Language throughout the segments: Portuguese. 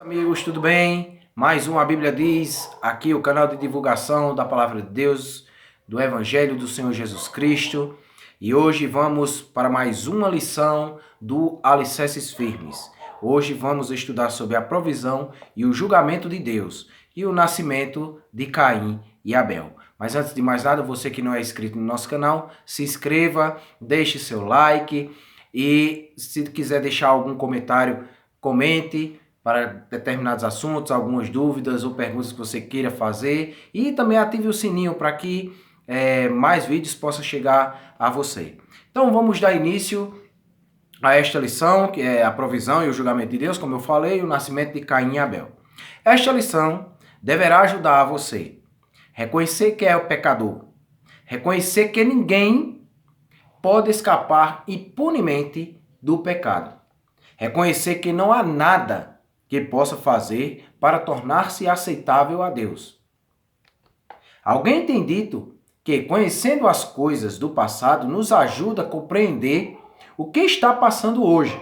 Amigos, tudo bem? Mais uma Bíblia Diz, aqui o canal de divulgação da Palavra de Deus, do Evangelho do Senhor Jesus Cristo. E hoje vamos para mais uma lição do Alicerces Firmes. Hoje vamos estudar sobre a provisão e o julgamento de Deus e o nascimento de Caim e Abel. Mas antes de mais nada, você que não é inscrito no nosso canal, se inscreva, deixe seu like e se quiser deixar algum comentário, comente para determinados assuntos, algumas dúvidas ou perguntas que você queira fazer, e também ative o sininho para que mais vídeos possam chegar a você. Então vamos dar início a esta lição, que é a provisão e o julgamento de Deus, como eu falei, o nascimento de Caim e Abel. Esta lição deverá ajudar você a reconhecer que é o pecador, reconhecer que ninguém pode escapar impunemente do pecado, reconhecer que não há nada que possa fazer para tornar-se aceitável a Deus. Alguém tem dito que, conhecendo as coisas do passado, nos ajuda a compreender o que está passando hoje.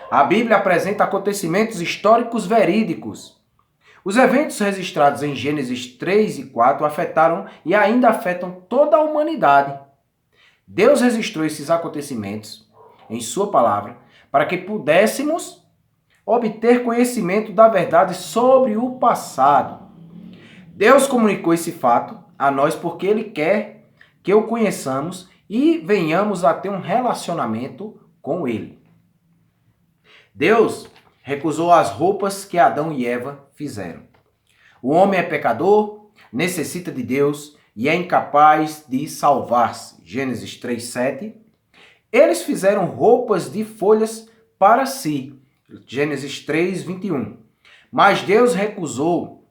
A Bíblia apresenta acontecimentos históricos verídicos. Os eventos registrados em Gênesis 3 e 4 afetaram e ainda afetam toda a humanidade. Deus registrou esses acontecimentos em sua palavra para que pudéssemos obter conhecimento da verdade sobre o passado. Deus comunicou esse fato a nós porque Ele quer que o conheçamos e venhamos a ter um relacionamento com Ele. Deus recusou as roupas que Adão e Eva fizeram. O homem é pecador, necessita de Deus e é incapaz de salvar-se. Gênesis 3:7. Eles fizeram roupas de folhas para si. Gênesis 3:21. Mas Deus recusou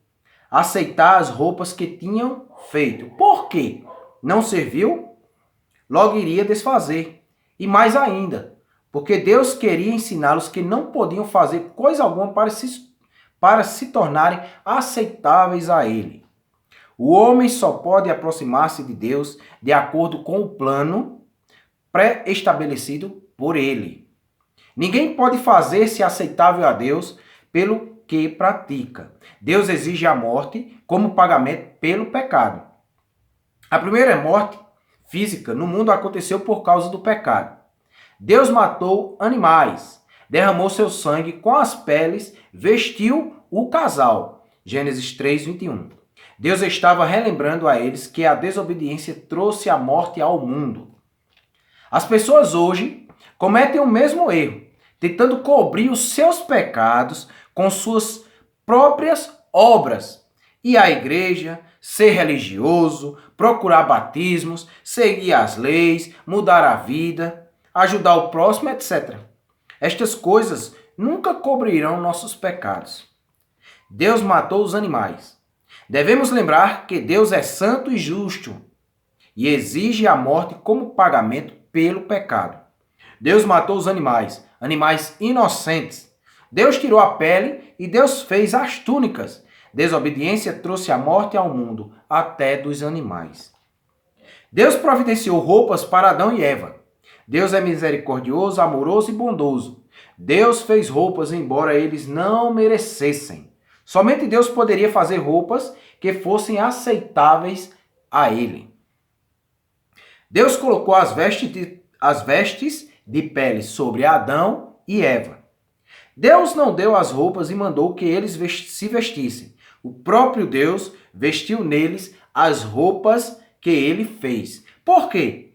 aceitar as roupas que tinham feito. Por quê? Não serviu? Logo iria desfazer. E mais ainda, porque Deus queria ensiná-los que não podiam fazer coisa alguma para se tornarem aceitáveis a Ele. O homem só pode aproximar-se de Deus de acordo com o plano pré-estabelecido por Ele. Ninguém pode fazer-se aceitável a Deus pelo que pratica. Deus exige a morte como pagamento pelo pecado. A primeira morte física no mundo aconteceu por causa do pecado. Deus matou animais, derramou seu sangue com as peles, vestiu o casal. Gênesis 3:21. Deus estava relembrando a eles que a desobediência trouxe a morte ao mundo. As pessoas hoje cometem o mesmo erro, tentando cobrir os seus pecados com suas próprias obras. Ir à igreja, ser religioso, procurar batismos, seguir as leis, mudar a vida, ajudar o próximo, etc. Estas coisas nunca cobrirão nossos pecados. Deus matou os animais. Devemos lembrar que Deus é santo e justo e exige a morte como pagamento pelo pecado. Deus matou os animais inocentes. Deus tirou a pele e Deus fez as túnicas. Desobediência trouxe a morte ao mundo, até dos animais. Deus providenciou roupas para Adão e Eva. Deus é misericordioso, amoroso e bondoso. Deus fez roupas embora eles não merecessem. Somente Deus poderia fazer roupas que fossem aceitáveis a Ele. Deus colocou as vestes de pele sobre Adão e Eva. Deus não deu as roupas e mandou que eles se vestissem. O próprio Deus vestiu neles as roupas que ele fez. Por quê?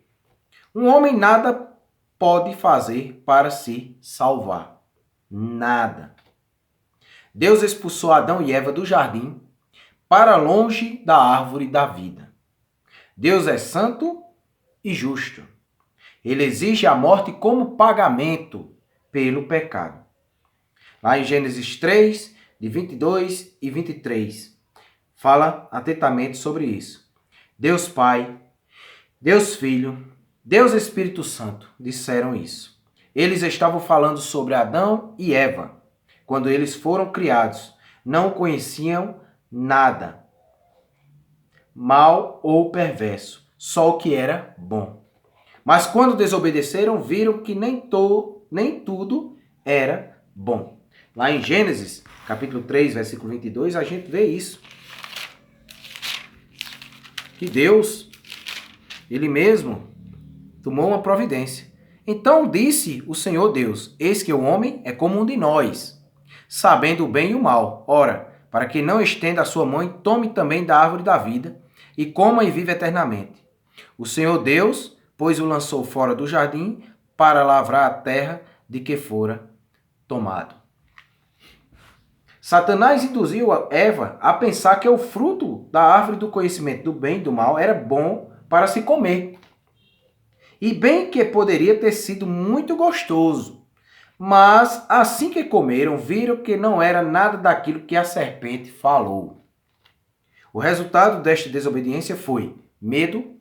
Um homem nada pode fazer para se salvar. Nada. Deus expulsou Adão e Eva do jardim para longe da árvore da vida. Deus é santo e justo. Ele exige a morte como pagamento pelo pecado. Lá em Gênesis 3, de 22 e 23, fala atentamente sobre isso. Deus Pai, Deus Filho, Deus Espírito Santo disseram isso. Eles estavam falando sobre Adão e Eva. Quando eles foram criados, não conheciam nada, mal ou perverso, só o que era bom. Mas quando desobedeceram, viram que nem tudo era bom. Lá em Gênesis capítulo 3, versículo 22, a gente vê isso. Que Deus, Ele mesmo, tomou uma providência. Então disse o Senhor Deus, eis que o homem é como um de nós, sabendo o bem e o mal. Ora, para que não estenda a sua mão, tome também da árvore da vida, e coma e viva eternamente. O Senhor Deus, pois o lançou fora do jardim, para lavrar a terra de que fora tomado. Satanás induziu Eva a pensar que o fruto da árvore do conhecimento do bem e do mal era bom para se comer. E bem que poderia ter sido muito gostoso. Mas assim que comeram, viram que não era nada daquilo que a serpente falou. O resultado desta desobediência foi medo,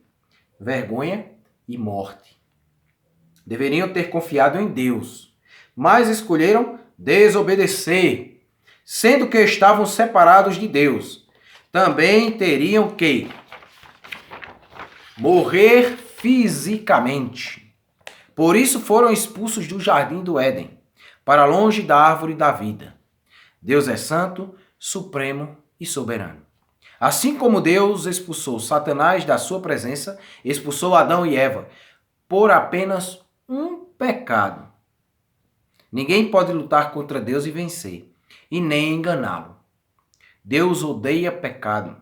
vergonha e morte. Deveriam ter confiado em Deus, mas escolheram desobedecer, sendo que estavam separados de Deus. Também teriam que morrer fisicamente. Por isso foram expulsos do jardim do Éden, para longe da árvore da vida. Deus é santo, supremo e soberano. Assim como Deus expulsou Satanás da sua presença, expulsou Adão e Eva por apenas um pecado. Ninguém pode lutar contra Deus e vencer, e nem enganá-lo. Deus odeia pecado.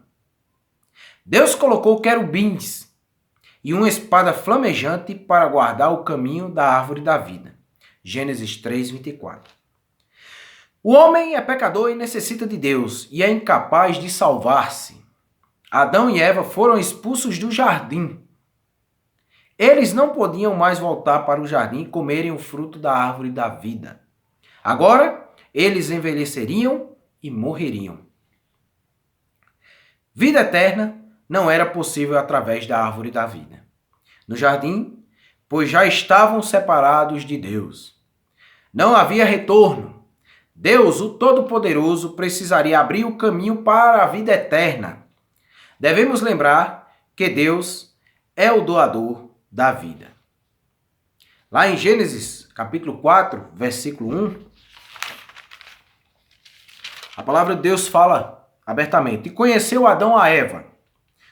Deus colocou querubins e uma espada flamejante para guardar o caminho da árvore da vida. Gênesis 3, 24. O homem é pecador e necessita de Deus, e é incapaz de salvar-se. Adão e Eva foram expulsos do jardim. Eles não podiam mais voltar para o jardim e comerem o fruto da árvore da vida. Agora, eles envelheceriam e morreriam. Vida eterna não era possível através da árvore da vida. No jardim, pois já estavam separados de Deus. Não havia retorno. Deus, o Todo-Poderoso, precisaria abrir o caminho para a vida eterna. Devemos lembrar que Deus é o doador da vida. Lá em Gênesis, capítulo 4, versículo 1, a palavra de Deus fala abertamente: e conheceu Adão a Eva,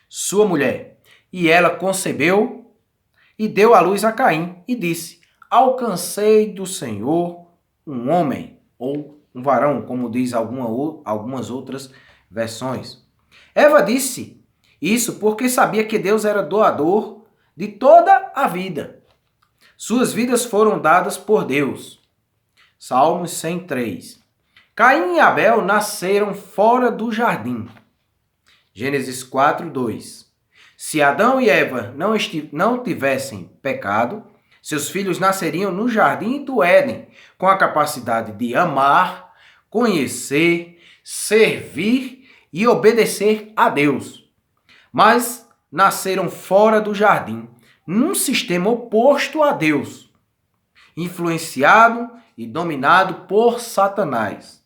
sua mulher, e ela concebeu e deu à luz a Caim, e disse: alcancei do Senhor um homem, ou um varão, como diz algumas outras versões. Eva disse isso porque sabia que Deus era doador de toda a vida. Suas vidas foram dadas por Deus. Salmos 103. Caim e Abel nasceram fora do jardim. Gênesis 4, 2. Se Adão e Eva não tivessem pecado, seus filhos nasceriam no jardim do Éden, com a capacidade de amar, conhecer, servir e obedecer a Deus. Mas nasceram fora do jardim, num sistema oposto a Deus, influenciado e dominado por Satanás,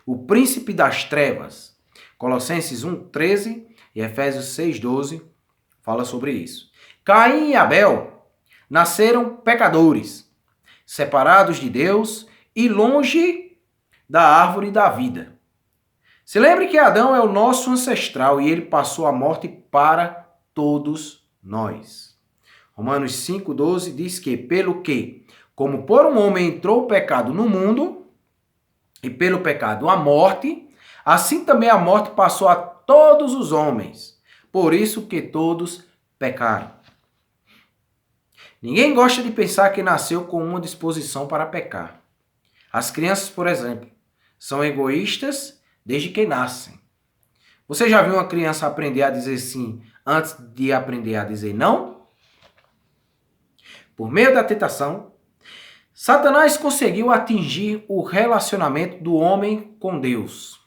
o príncipe das trevas. Colossenses 1:13 e Efésios 6:12 fala sobre isso. Caim e Abel nasceram pecadores, separados de Deus e longe da árvore da vida. Se lembre que Adão é o nosso ancestral e ele passou a morte para todos nós. Romanos 5:12 diz que, pelo que, como por um homem entrou o pecado no mundo, e pelo pecado a morte, assim também a morte passou a todos os homens, por isso que todos pecaram. Ninguém gosta de pensar que nasceu com uma disposição para pecar. As crianças, por exemplo, são egoístas desde que nascem. Você já viu uma criança aprender a dizer sim antes de aprender a dizer não? Por meio da tentação, Satanás conseguiu atingir o relacionamento do homem com Deus.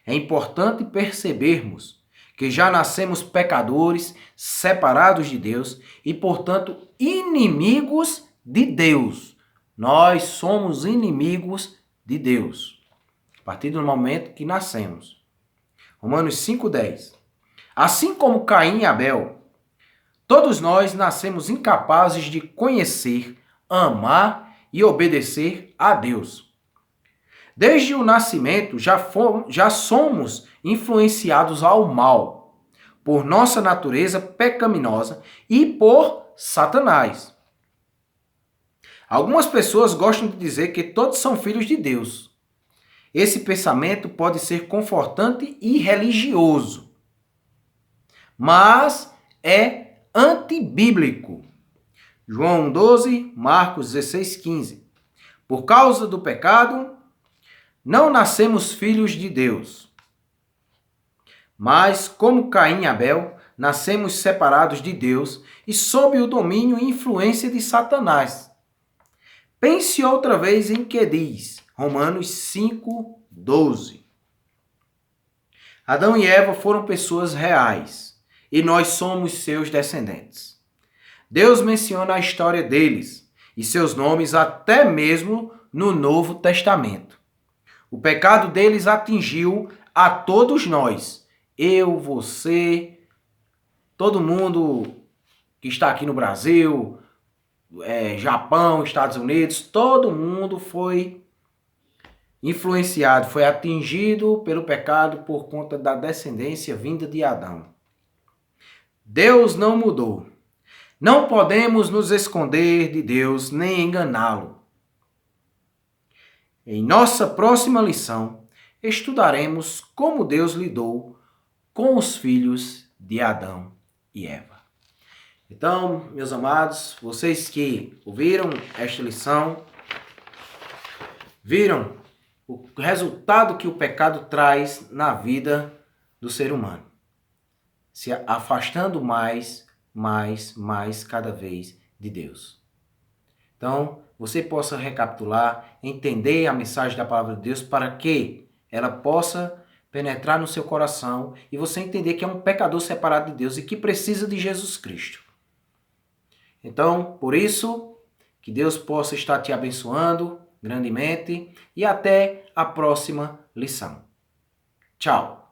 É importante percebermos que já nascemos pecadores, separados de Deus e, portanto, inimigos de Deus. Nós somos inimigos de Deus a partir do momento que nascemos. Romanos 5:10. Assim como Caim e Abel, todos nós nascemos incapazes de conhecer, amar e obedecer a Deus. Desde o nascimento já somos influenciados ao mal por nossa natureza pecaminosa e por Satanás. Algumas pessoas gostam de dizer que todos são filhos de Deus. Esse pensamento pode ser confortante e religioso, mas é antibíblico. João 12, Marcos 16, 15. Por causa do pecado, não nascemos filhos de Deus. Mas, como Caim e Abel, nascemos separados de Deus e sob o domínio e influência de Satanás. Pense outra vez em que diz, Romanos 5, 12. Adão e Eva foram pessoas reais e nós somos seus descendentes. Deus menciona a história deles e seus nomes até mesmo no Novo Testamento. O pecado deles atingiu a todos nós. Eu, você, todo mundo que está aqui no Brasil, Japão, Estados Unidos, todo mundo foi influenciado, foi atingido pelo pecado por conta da descendência vinda de Adão. Deus não mudou. Não podemos nos esconder de Deus nem enganá-lo. Em nossa próxima lição, estudaremos como Deus lidou com os filhos de Adão e Eva. Então, meus amados, vocês que ouviram esta lição, viram o resultado que o pecado traz na vida do ser humano, se afastando mais cada vez de Deus. Então, você possa recapitular, entender a mensagem da palavra de Deus para que ela possa penetrar no seu coração e você entender que é um pecador separado de Deus e que precisa de Jesus Cristo. Então, por isso, que Deus possa estar te abençoando grandemente e até a próxima lição. Tchau!